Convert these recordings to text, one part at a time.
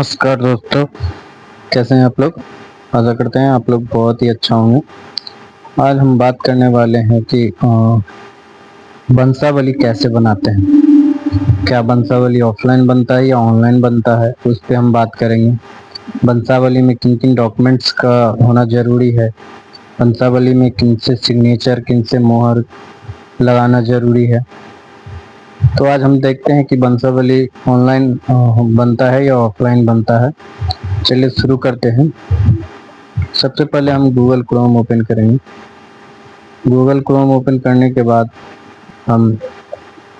नमस्कार दोस्तों, कैसे हैं आप लोग। आशा करते हैं आप लोग बहुत ही अच्छा होंगे। आज हम बात करने वाले हैं कि बंसावली कैसे बनाते हैं। क्या बंसावली ऑफलाइन बनता है या ऑनलाइन बनता है, उस पर हम बात करेंगे। बंसावली में किन किन डॉक्यूमेंट्स का होना जरूरी है, बंसावली में किन से सिग्नेचर, किन से मोहर लगाना जरूरी है। तो आज हम देखते हैं कि बंसावली ऑनलाइन बनता है या ऑफलाइन बनता है। चलिए शुरू करते हैं। सबसे पहले हम गूगल क्रोम ओपन करेंगे। गूगल क्रोम ओपन करने के बाद हम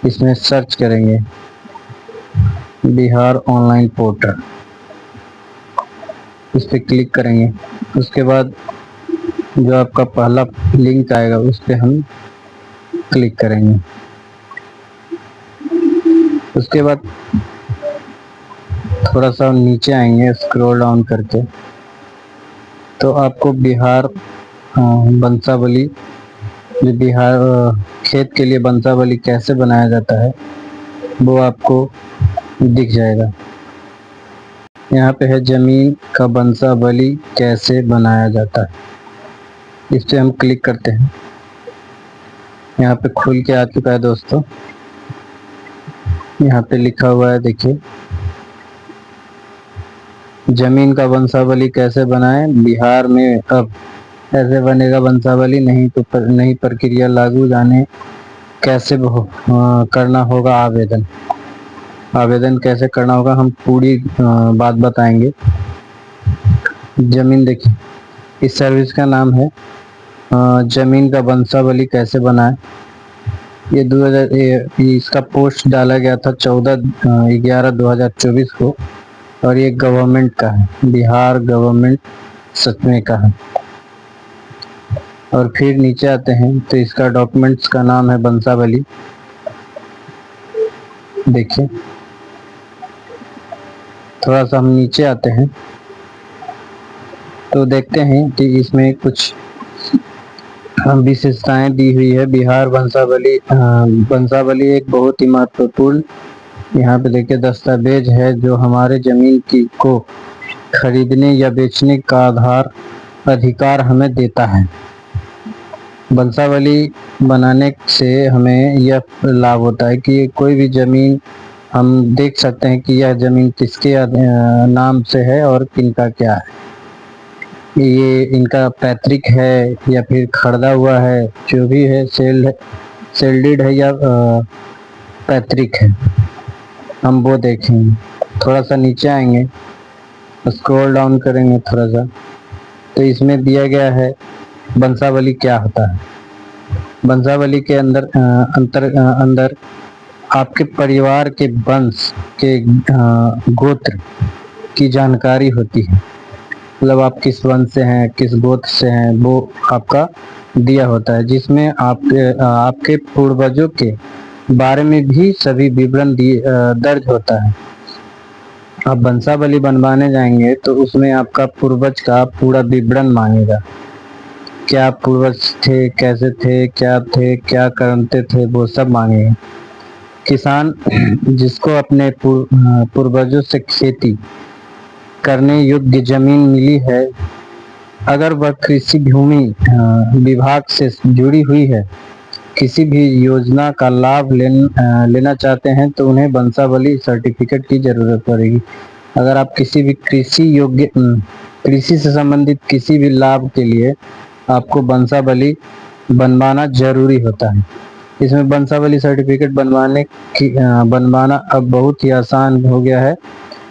इसमें सर्च करेंगे बिहार ऑनलाइन पोर्टल। इस पर क्लिक करेंगे। उसके बाद जो आपका पहला लिंक आएगा उस पर हम क्लिक करेंगे। उसके बाद थोड़ा सा नीचे आएंगे स्क्रॉल डाउन करके, तो आपको बिहार बंसावली, जो बिहार खेत के लिए बंसावली कैसे बनाया जाता है वो आपको दिख जाएगा। यहाँ पे है जमीन का बंसावली कैसे बनाया जाता है। इस पे हम क्लिक करते हैं। यहाँ पे खुल के आ चुका है दोस्तों। यहाँ पे लिखा हुआ है, देखिए, जमीन का बंसावली कैसे बनाएं बिहार में। अब ऐसे बनेगा बंसावली, नहीं प्रक्रिया लागू जाने कैसे करना होगा आवेदन। आवेदन कैसे करना होगा हम पूरी बात बताएंगे। जमीन, देखिए, इस सर्विस का नाम है जमीन का बंसावली कैसे बनाएं। ये 2000 इसका पोस्ट डाला गया था 14/11/2024 को, और ये गवर्नमेंट का है, बिहार गवर्नमेंट सच में का है। और फिर नीचे आते हैं तो इसका डॉक्यूमेंट्स का नाम है बंसावली। देखिए, थोड़ा सा हम नीचे आते हैं तो देखते हैं कि इसमें कुछ विशेषताएं दी हुई है। बिहार बंसावली बंसावली एक बहुत ही महत्वपूर्ण, यहाँ पे देखिए, दस्तावेज है जो हमारे जमीन की को खरीदने या बेचने का अधिकार हमें देता है। बंसावली बनाने से हमें यह लाभ होता है कि कोई भी जमीन हम देख सकते हैं कि यह जमीन किसके नाम से है और किनका क्या है। ये इनका पैतृक है या फिर खरीदा हुआ है, जो भी है, सेल्डेड है या पैतृक है, हम वो देखेंगे। थोड़ा सा नीचे आएंगे, स्क्रॉल डाउन करेंगे थोड़ा सा, तो इसमें दिया गया है बंसावली क्या होता है। बंसावली के अंदर आपके परिवार के वंश के गोत्र की जानकारी होती है। मतलब आप किस वंश से हैं, किस गोत्र से हैं, वो आपका दिया होता है, जिसमें आपके पूर्वजों के बारे में भी सभी विवरण दर्ज होता है। आप बंसावली बनवाने जाएंगे तो उसमें आपका पूर्वज का पूरा विवरण मांगेगा। क्या पूर्वज थे, कैसे थे, क्या करते थे, वो सब मांगेगा। किसान जिसको अपने पूर्वजों से खेती करने योग्य जमीन मिली है, अगर वह कृषि भूमि विभाग से जुड़ी हुई है, किसी भी योजना का लाभ लेना चाहते हैं, तो उन्हें बंसावली सर्टिफिकेट की जरूरत पड़ेगी। अगर आप किसी भी कृषि से संबंधित किसी भी लाभ के लिए आपको बंसावली बनवाना जरूरी होता है। इसमें बंसावली सर्टिफिकेट बनवाना अब बहुत ही आसान हो गया है।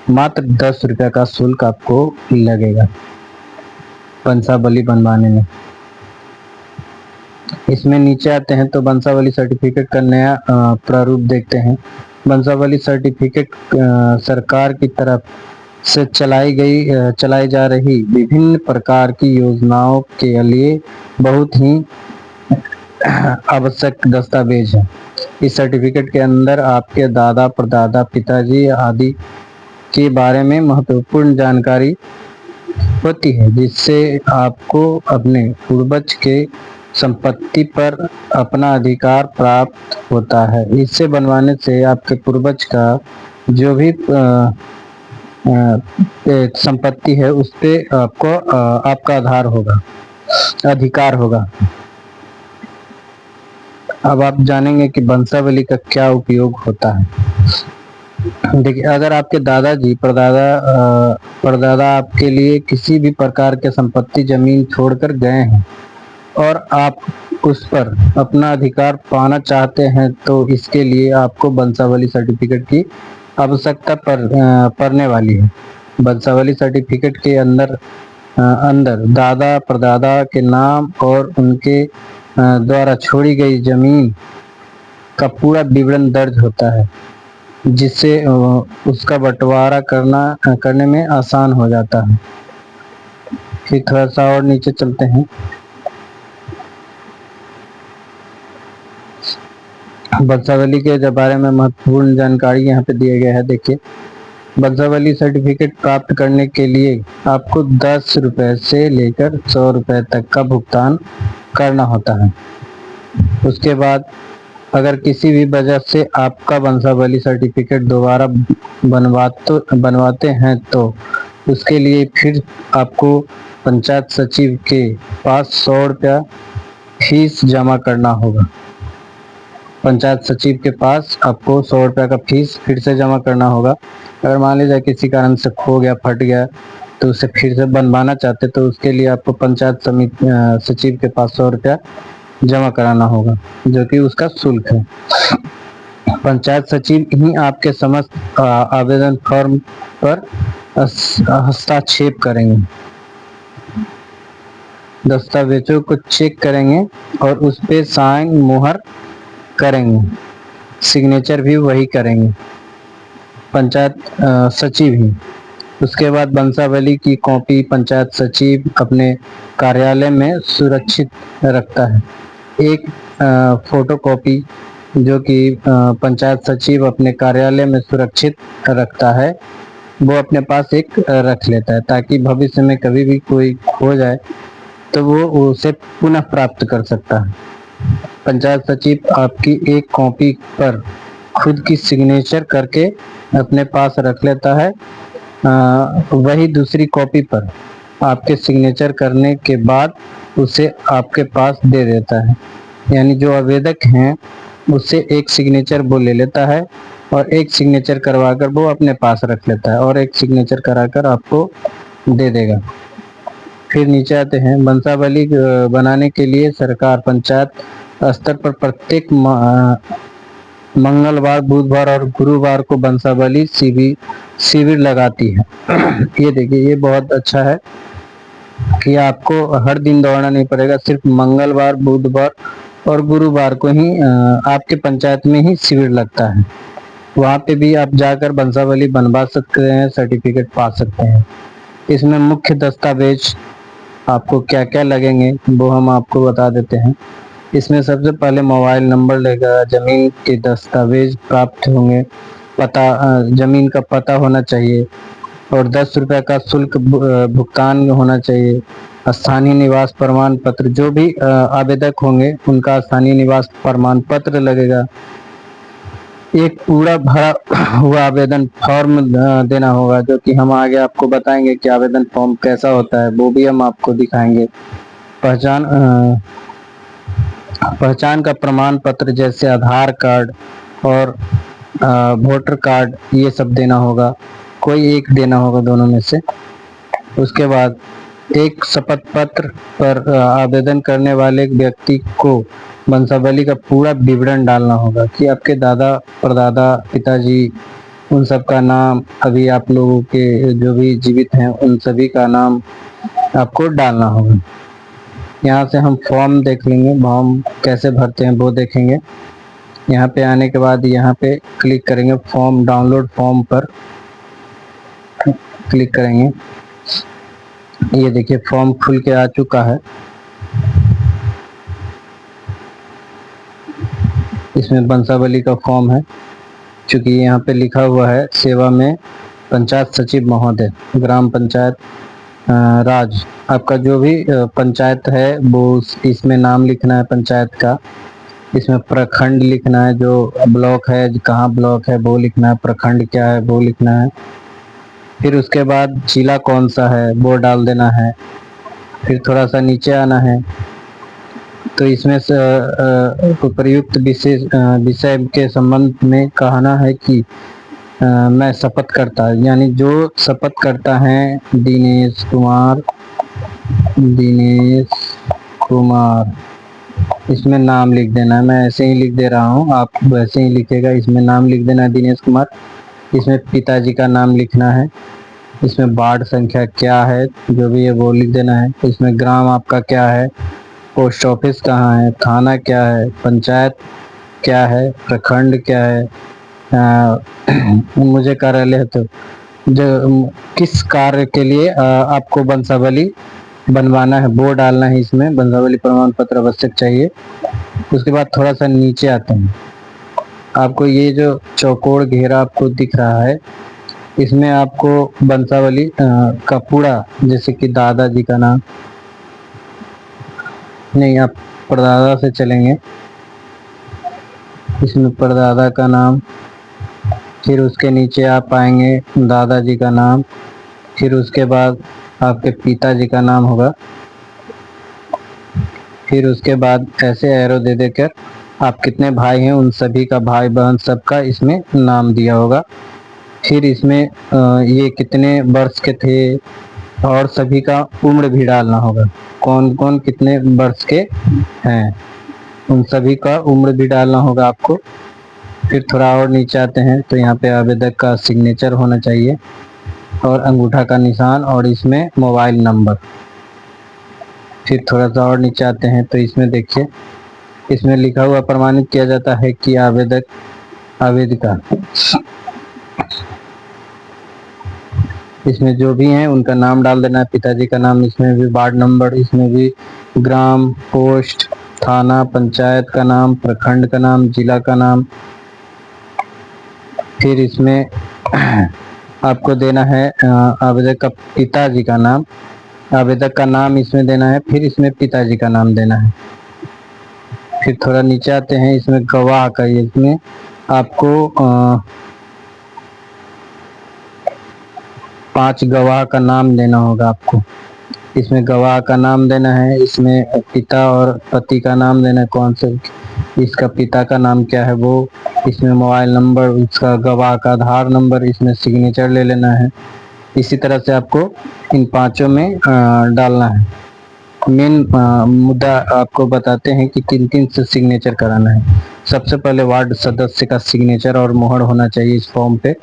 मात्र 10 रुपये का शुल्क आपको लगेगा बंसावली बनवाने में। इसमें नीचे आते हैं तो बंसावली सर्टिफिकेट का नया प्रारूप देखते हैं। बंसावली सर्टिफिकेट सरकार की तरफ से चलाई जा रही विभिन्न प्रकार की योजनाओं के लिए बहुत ही आवश्यक दस्तावेज है। इस सर्टिफिकेट के अंदर आपके दादा, परदादा, पिताजी आदि के बारे में महत्वपूर्ण जानकारी होती है, जिससे आपको अपने पूर्वज के संपत्ति पर अपना अधिकार प्राप्त होता है। इससे बनवाने से आपके पूर्वज का जो भी संपत्ति है उस पे आपको आपका आधार होगा, अधिकार होगा। अब आप जानेंगे कि वंशावली का क्या उपयोग होता है। देखिए, अगर आपके दादाजी परदादा आपके लिए किसी भी प्रकार के संपत्ति जमीन छोड़कर गए हैं और आप उस पर अपना अधिकार पाना चाहते हैं तो इसके लिए आपको वंशावली सर्टिफिकेट की आवश्यकता पड़ने वाली है। वंशावली सर्टिफिकेट के अंदर दादा परदादा के नाम और उनके द्वारा छोड़ी गई जमीन का पूरा विवरण दर्ज होता है, जिससे उसका बंटवारा करने में आसान हो जाता है। फिर थोड़ा सा और नीचे चलते हैं। वंशावली के बारे में महत्वपूर्ण जानकारी यहाँ पे दिया गया है। देखिए, वंशावली सर्टिफिकेट प्राप्त करने के लिए आपको 10 रुपए से लेकर 100 रुपए तक का भुगतान करना होता है। उसके बाद अगर किसी भी वजह से आपका वंशावली सर्टिफिकेट दोबारा बनवाते हैं तो उसके लिए फिर आपको पंचायत सचिव के पास 100 रुपया फीस जमा करना होगा। पंचायत सचिव के पास आपको 100 रुपये का फीस फिर से जमा करना होगा। अगर मान लीजिए किसी कारण से खो गया, फट गया, तो उसे फिर से बनवाना चाहते तो उसके लिए आपको पंचायत सचिव के पास 100 रुपया जमा कराना होगा, जो कि उसका शुल्क है। पंचायत सचिव ही आपके समस्त आवेदन फॉर्म पर हस्ताक्षेप करेंगे, दस्तावेजों को चेक करेंगे और उस पे साइन मुहर करेंगे, सिग्नेचर भी वही करेंगे, पंचायत सचिव ही। उसके बाद वंशावली की कॉपी पंचायत सचिव अपने कार्यालय में सुरक्षित रखता है। एक फोटोकॉपी जो कि पंचायत सचिव अपने कार्यालय में सुरक्षित रखता है, वो अपने पास एक रख लेता है, ताकि भविष्य में कभी भी कोई खो जाए तो वो उसे पुनः प्राप्त कर सकता है। पंचायत सचिव आपकी एक कॉपी पर खुद की सिग्नेचर करके अपने पास रख लेता है, वही दूसरी कॉपी पर आपके सिग्नेचर करने के बाद उसे आपके पास दे देता है। यानी जो आवेदक हैं उससे एक सिग्नेचर वो ले लेता है और एक सिग्नेचर करवाकर वो अपने पास रख लेता है और एक सिग्नेचर कराकर आपको दे देगा। फिर नीचे आते हैं। वंशावली बनाने के लिए सरकार पंचायत स्तर पर प्रत्येक मंगलवार, बुधवार और गुरुवार को वंशावली शिविर लगाती है। ये देखिए, ये बहुत अच्छा है कि आपको हर दिन दौड़ना नहीं पड़ेगा, सिर्फ मंगलवार, बुधवार और गुरुवार को ही आपके पंचायत में ही शिविर लगता है। वहाँ पे भी आप जाकर वंशावली बनवा सकते हैं, सर्टिफिकेट पा सकते हैं। इसमें मुख्य दस्तावेज आपको क्या क्या लगेंगे वो हम आपको बता देते हैं। इसमें सबसे पहले मोबाइल नंबर लगेगा, जमीन के दस्तावेज प्राप्त होंगे, जमीन का पता होना चाहिए और 10 रुपये का शुल्क भुगतान होना चाहिए। स्थानीय निवास प्रमाण पत्र, जो भी आवेदक होंगे उनका स्थानीय निवास प्रमाण पत्र लगेगा। एक पूरा भरा हुआ आवेदन फॉर्म देना होगा, जो कि हम आगे आपको बताएंगे कि आवेदन फॉर्म कैसा होता है, वो भी हम आपको दिखाएंगे। पहचान का प्रमाण पत्र जैसे आधार कार्ड और वोटर कार्ड, ये सब देना होगा, कोई एक देना होगा दोनों में से। उसके बाद एक शपथ पत्र पर आवेदन करने वाले व्यक्ति को वंशावली का पूरा विवरण डालना होगा कि आपके दादा परदादा, पिताजी, उन सब का नाम, अभी आप लोगों के जो भी जीवित हैं उन सभी का नाम आपको डालना होगा। यहाँ से हम फॉर्म देख लेंगे, फॉर्म कैसे भरते हैं वो देखेंगे। यहाँ पे आने के बाद यहाँ पे क्लिक करेंगे, फॉर्म डाउनलोड फॉर्म पर क्लिक करेंगे। ये देखिए, फॉर्म खुल के आ चुका है। इसमें वंशावली का फॉर्म है, चूँकि यहाँ पे लिखा हुआ है सेवा में पंचायत सचिव महोदय, ग्राम पंचायत राज। आपका जो भी पंचायत है वो इसमें नाम लिखना है पंचायत का। इसमें प्रखंड लिखना है, जो ब्लॉक है, कहाँ ब्लॉक है वो लिखना है, प्रखंड क्या है वो लिखना है। फिर उसके बाद जिला कौन सा है वो डाल देना है। फिर थोड़ा सा नीचे आना है, तो इसमें से प्रयुक्त विषय के संबंध में कहना है कि मैं शपथ करता, यानी जो शपथ करता है दिनेश कुमार, इसमें नाम लिख देना है। मैं ऐसे ही लिख दे रहा हूँ, आप वैसे ही लिखेगा। इसमें नाम लिख देना है दिनेश कुमार। इसमें पिताजी का नाम लिखना है। इसमें वार्ड संख्या क्या है जो भी है वो लिख देना है। इसमें ग्राम आपका क्या है, पोस्ट ऑफिस कहाँ है, थाना क्या है, पंचायत क्या है, प्रखंड क्या है, मुझे कार्यालय है तो जो किस कार्य के लिए आपको वंशावली बनवाना है वो डालना है। इसमें वंशावली प्रमाण पत्र आवश्यक चाहिए। उसके बाद थोड़ा सा नीचे आते हैं, आपको ये जो चौकोर घेरा आपको दिख रहा है, इसमें आपको वंशावली का पूरा, जैसे कि दादाजी का नाम, नहीं आप परदादा से चलेंगे, इसमें परदादा का नाम, फिर उसके नीचे आप आएंगे दादाजी का नाम, फिर उसके बाद आपके पिताजी का नाम होगा, फिर उसके बाद ऐसे एरो दे देकर आप कितने भाई हैं उन सभी का, भाई बहन सबका इसमें नाम दिया होगा। फिर इसमें ये कितने वर्ष के थे और सभी का उम्र भी डालना होगा, कौन कौन कितने वर्ष के हैं उन सभी का उम्र भी डालना होगा आपको। फिर थोड़ा और नीचे आते हैं तो यहाँ पे आवेदक का सिग्नेचर होना चाहिए और अंगूठा का निशान और इसमें मोबाइल नंबर। फिर थोड़ा सा और नीचे आते हैं तो इसमें देखिए, इसमें लिखा हुआ प्रमाणित किया जाता है कि आवेदिका, इसमें जो भी हैं उनका नाम डाल देना है, पिताजी का नाम, इसमें भी वार्ड नंबर, इसमें भी ग्राम, पोस्ट, थाना, पंचायत का नाम, प्रखंड का नाम, जिला का नाम। फिर इसमें आपको देना है आवेदक का पिताजी का नाम, आवेदक का नाम इसमें देना है, फिर इसमें पिताजी का नाम देना है। फिर थोड़ा नीचे आते हैं, इसमें गवाह का, इसमें आपको 5 गवाह का नाम देना होगा आपको। इसमें गवाह का नाम देना है, इसमें पिता और पति का नाम देना है, कौन से इसका पिता का नाम क्या है वो, इसमें मोबाइल नंबर, इसका गवाह का आधार नंबर, इसमें सिग्नेचर ले लेना है। इसी तरह से आपको इन 5 में डालना है। मेन मुद्दा आपको बताते हैं कि किन किन से सिग्नेचर कराना है। सबसे पहले वार्ड सदस्य का सिग्नेचर और मोहर होना चाहिए इस फॉर्म पे।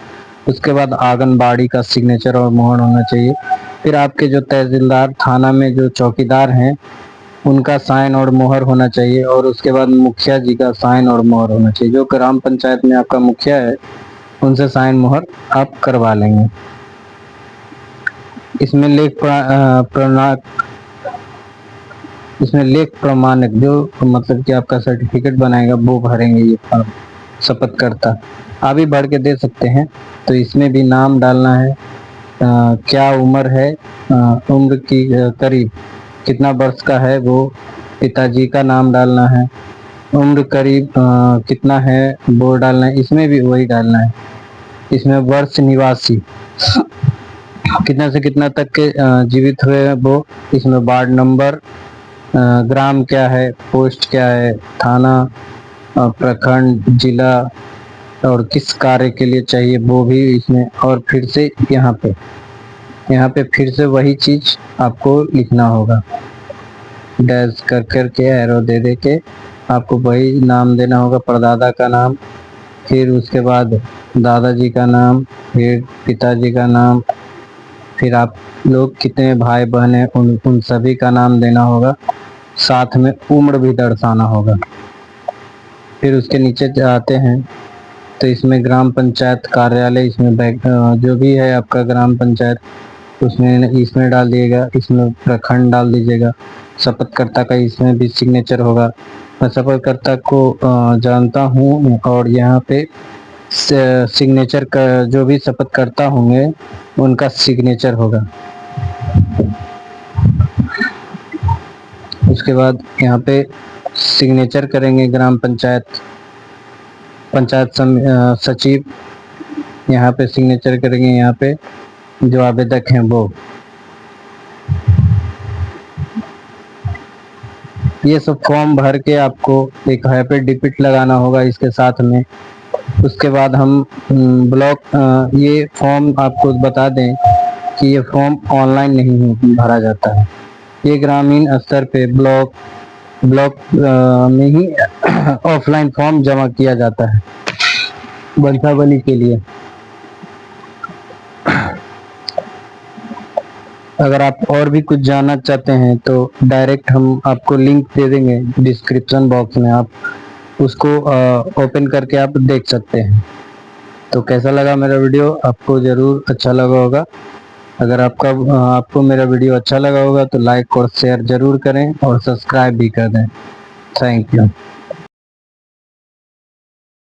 उसके बाद आंगनबाड़ी का सिग्नेचर और मोहर होना चाहिए। फिर आपके जो तहसीलदार, थाना में जो चौकीदार हैं उनका साइन और मोहर होना चाहिए। और उसके बाद मुखिया जी का साइन और मोहर होना चाहिए। जो ग्राम पंचायत में आपका मुखिया है उनसे साइन मोहर आप करवा लेंगे। इसमें लेख प्रमाणक जो मतलब कि आपका सर्टिफिकेट बनाएगा वो भरेंगे ये फॉर्म, शपथ करता। आप भी भर के दे सकते हैं। तो इसमें भी नाम डालना है, क्या उम्र है, उम्र की करीब कितना वर्ष का है वो, पिताजी का नाम डालना है, उम्र करीब कितना है वो डालना है, इसमें भी वही डालना है। इसमें वर्ष निवासी कितना से कितना तक के जीवित हुए हैं वो, इसमें वार्ड नंबर, ग्राम क्या है, पोस्ट क्या है, थाना, प्रखंड, जिला और किस कार्य के लिए चाहिए वो भी इसमें। और फिर से यहाँ पे फिर से वही चीज आपको लिखना होगा, डैश कर कर के एरो दे दे के आपको वही नाम देना होगा, परदादा का नाम, फिर उसके बाद दादाजी का नाम, फिर पिताजी का नाम, फिर आप लोग कितने भाई बहन हैं उन सभी का नाम देना होगा, साथ में उम्र भी दर्शाना होगा। फिर उसके नीचे आते हैं तो इसमें ग्राम पंचायत कार्यालय, इसमें जो भी है आपका ग्राम पंचायत उसमें इसमें डाल दिएगा, इसमें प्रखंड डाल दीजिएगा। शपथकर्ता का इसमें भी सिग्नेचर होगा। मैं शपथकर्ता को जानता हूँ और यहाँ पे सिग्नेचर का जो भी शपथकर्ता होंगे उनका सिग्नेचर होगा। उसके बाद यहाँ पे सिग्नेचर करेंगे ग्राम पंचायत सचिव, यहाँ पे सिग्नेचर करेंगे यहाँ पे जो आवेदक हैं वो। ये सब फॉर्म भर के आपको एक हैप्पी डिपिट लगाना होगा इसके साथ में। उसके बाद हम ब्लॉक ये फॉर्म आपको बता दें कि ये फॉर्म ऑनलाइन नहीं भरा जाता है, ये ग्रामीण स्तर पे ब्लॉक में ही ऑफलाइन फॉर्म जमा किया जाता है वंशावली के लिए। अगर आप और भी कुछ जानना चाहते हैं तो डायरेक्ट हम आपको लिंक दे देंगे डिस्क्रिप्शन बॉक्स में, आप उसको ओपन करके आप देख सकते हैं। तो कैसा लगा मेरा वीडियो? आपको ज़रूर अच्छा लगा होगा। अगर आपको मेरा वीडियो अच्छा लगा होगा तो लाइक और शेयर ज़रूर करें और सब्सक्राइब भी कर दें। Thank you.